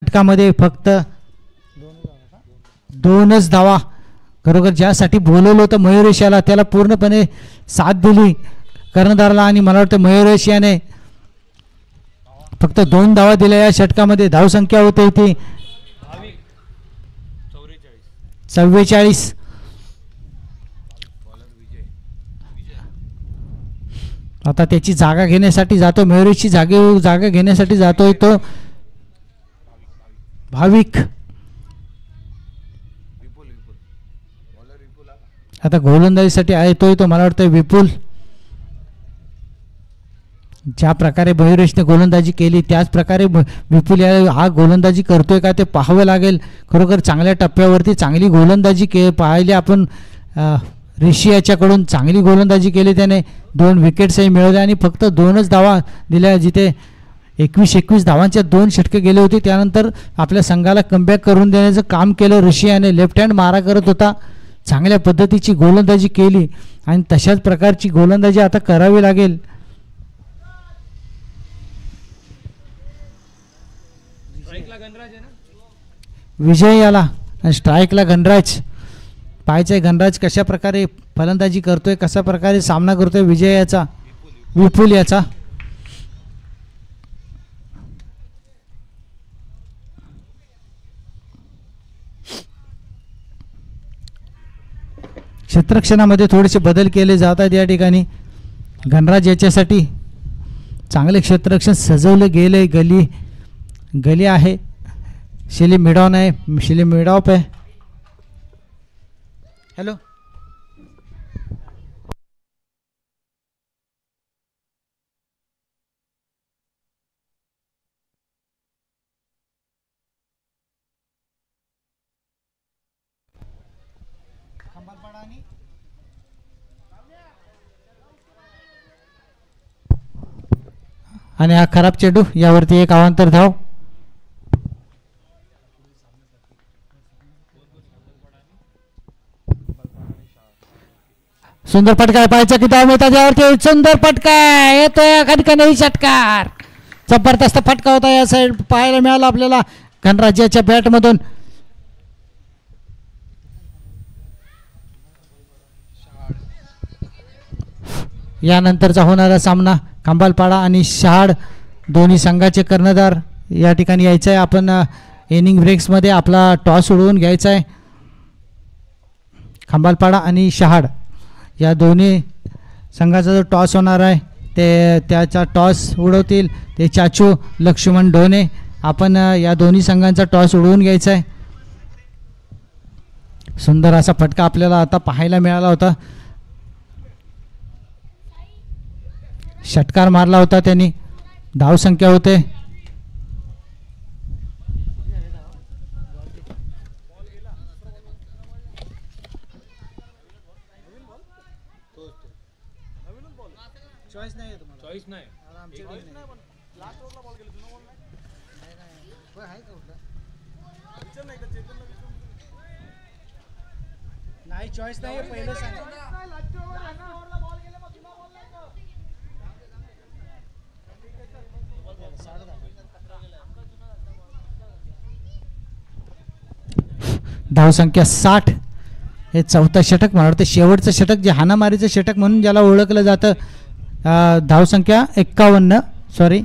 षटकामध्ये फक्त 2च धावा. खरोखर ज्यासाठी बोलवलं होतं मयुरेश याला त्याला पूर्णपणे साथ दिली कर्णधाराला आणि मला वाटतं मयुरेश याने फक्त 2 धावा दिल्या या षटकामध्ये. धावसंख्या होते ती 44. आता त्याची जागा घेण्यासाठी जातो मयुरेशची जागा घेण्यासाठी जातोय तो भाविक. आता गोलंदाजीसाठी येतोय तो मला वाटतं विपुल. ज्या प्रकारे मयुरेशने गोलंदाजी केली त्याच प्रकारे विपुल हा गोलंदाजी करतोय का ते पाहावं लागेल. खरोखर चांगल्या टप्प्यावरती चांगली गोलंदाजी पाहिली आपण. ऋषी याच्याकडून चांगली गोलंदाजी केली त्याने. 2 विकेट्सही मिळवल्या आणि फक्त 2च धावा दिल्या. जिथे 21 धावांच्या 2 षटके गेले होते त्यानंतर आपल्या संघाला कमबॅक करून देण्याचं काम केलं ऋषी याने. लेफ्ट हँड मारा करत होता. चांगल्या पद्धतीची गोलंदाजी केली आणि तशाच प्रकारची गोलंदाजी आता करावी लागेल. विजय याला आणि स्ट्राईकला गणराज. पाहायचंय गणराज कशा प्रकारे फलंदाजी करतोय कशा प्रकारे सामना करतोय विजय याचा विपुल याचा. क्षेत्ररक्षणामध्ये थोडेसे बदल केले जात आहेत या ठिकाणी. गणराज याच्यासाठी चांगले क्षेत्ररक्षण सजवलं गेले. गली आहे. शिली मिडॉन आहे. शिली मिडॉप आहे. हॅलो आणि हा खराब चेंडू यावरती एक अवांतर धाव. सुंदर फटका पाहायचा की धाव मिळतात यावरती. सुंदर फटका येतोय कणकणी षटकार. जबरदस्त फटका होता या साईड पाहायला मिळाला आपल्याला गणराज्याच्या बॅटमधून. यानंतरचा होणारा सामना खंबालपाडा आणि शहाड दोन्ही संघाचे कर्णधार या ठिकाणी यायचं आहे. आपण इनिंग ब्रेक्समध्ये आपला टॉस उडवून घ्यायचा आहे. खंबालपाडा आणि शहाड या दोन्ही संघाचा जो टॉस होणार आहे त्याचा टॉस उडवतील ते चाचू लक्ष्मण ढोणे. आपण या दोन्ही संघांचा टॉस उडवून घ्यायचा आहे. सुंदर असा फटका आपल्याला आता पाहायला मिळाला होता. षटकार मारला होता त्यांनी. धावसंख्या होते 60. हे चौथा षटक मला वाटतं शेवटचं षटक जे हाणामारीचं षटक म्हणून ज्याला ओळखलं जातं. धावसंख्या 51 सॉरी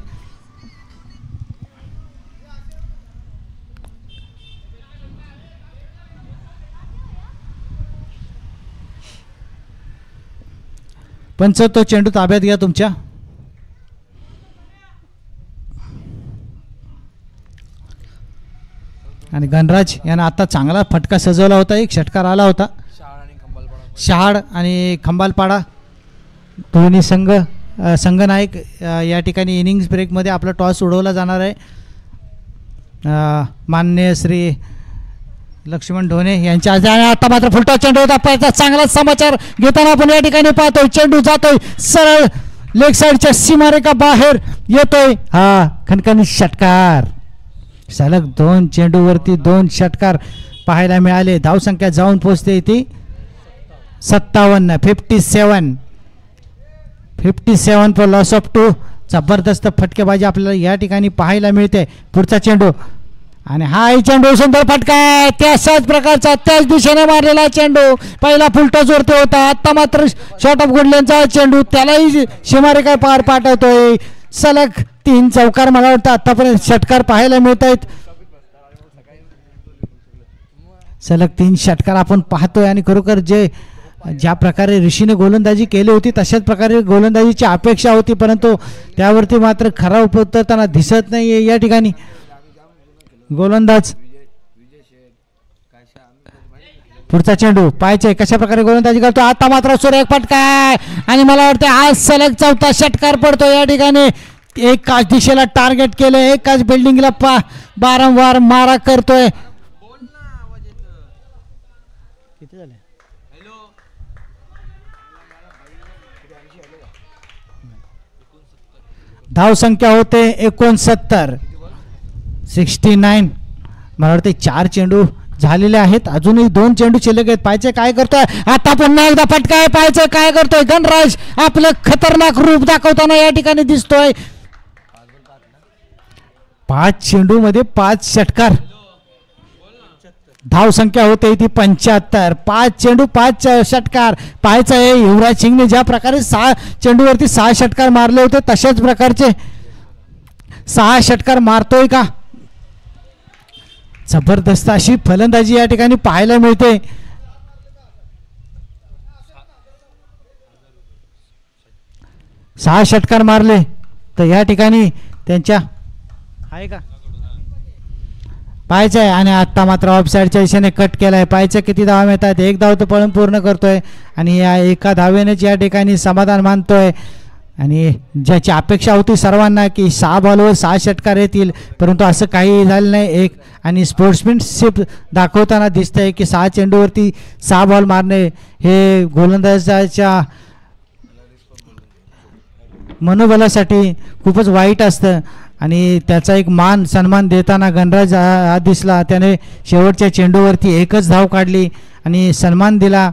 पंच तो चेंडू ताब्यात घ्या तुमच्या. आणि गणराज यानं आता चांगला फटका सजवला होता. एक षटकार आला होता. शहाड आणि खंबालपाडा दोन्ही संघनायक या ठिकाणी इनिंग्स ब्रेकमध्ये आपला टॉस उडवला जाणार आहे. माननीय श्री लक्ष्मण ढोणे यांच्या आता मात्र फुलटॉस चेंडू होता. चांगला समाचार घेताना आपण या ठिकाणी पाहतोय. चेंडू जातोय सरळ लेग साईडच्या सीमारेखा बाहेर येतोय. हा खणखणी षटकार. सलग 2 चेंडूवरती 2 षटकार पाहायला मिळाले. धावसंख्या जाऊन पोहोचते ती 57 फॉर लॉस ऑफ 2. जबरदस्त फटकेबाजी आपल्याला या ठिकाणी पाहायला मिळते. पुढचा चेंडू आणि हा चेंडू सुंदर फटका आहे त्याच प्रकारचा त्याच दिशेने मारलेला चेंडू पहिला फुलटॉस वरती होता आता मात्र शॉट ऑफ गुडलेनचा चेंडू त्यालाही सीमारेखा पार पाठवतोय सलग 3 चौकार मला वाटतं आतापर्यंत षटकार पाहायला मिळत आहेत सलग 3 षटकार आपण पाहतोय आणि खरोखर ज्या प्रकारे ऋषीने गोलंदाजी केली होती तशाच प्रकारे गोलंदाजीची अपेक्षा होती परंतु त्यावरती मात्र खरा उतरताना दिसत नाही या ठिकाणी गोलंदाज पुढचा चेंडू पाहायचे कशा प्रकारे गोलंदाजी करतो आता मात्र सुरेख फटका आणि मला वाटतं आज सलग 4था षटकार पडतो या ठिकाणी एकाच दिशेला टार्गेट केलं एकाच बिल्डिंगला वारंवार मारा करतोय धाव संख्या होते 69 मला वाटते 4 चेंडू झालेले आहेत अजूनही 2 चेंडू शिल्लक आहेत पाहायचे काय करतोय आता पुन्हा एकदा फटका आहे पाहायचं काय करतोय गणराज आपलं खतरनाक रूप दाखवताना या ठिकाणी दिसतोय 5 चेंडू मध्ये 5 षटकार धाव संख्या होते ती 75 5 चेंडू 5 षटकार पाहायचं आहे युवराज सिंगने ज्या प्रकारे 6 चेंडूवरती 6 षटकार मारले होते तशाच प्रकारचे 6 षटकार मारतोय का जबरदस्त अशी फलंदाजी या ठिकाणी पाहायला मिळते सहा षटकार मारले तर या ठिकाणी त्यांच्या आहे का पाहायचं आहे आणि आत्ता मात्र ऑफसाईडच्या दिशेने कट केलाय पाहायचं किती धावा मिळतात 1 धाव तो पळून पूर्ण करतोय आणि या एका धावेनेच या ठिकाणी समाधान मानतोय आणि ज्याची अपेक्षा होती सर्वांना की 6 बॉलवर 6 षटकार येतील परंतु असं काही झालं नाही आणि स्पोर्ट्समॅनशिप दाखवताना दिसतंय की 6 चेंडूवरती 6 बॉल मारणे हे गोलंदाजाच्या मनोबलासाठी खूपच वाईट असतं आणि त्याचा एक मान सन्मान देताना गणराज हा दिसला त्याने शेवटच्या चेंडूवरती एकच धाव काढली आणि सन्मान दिला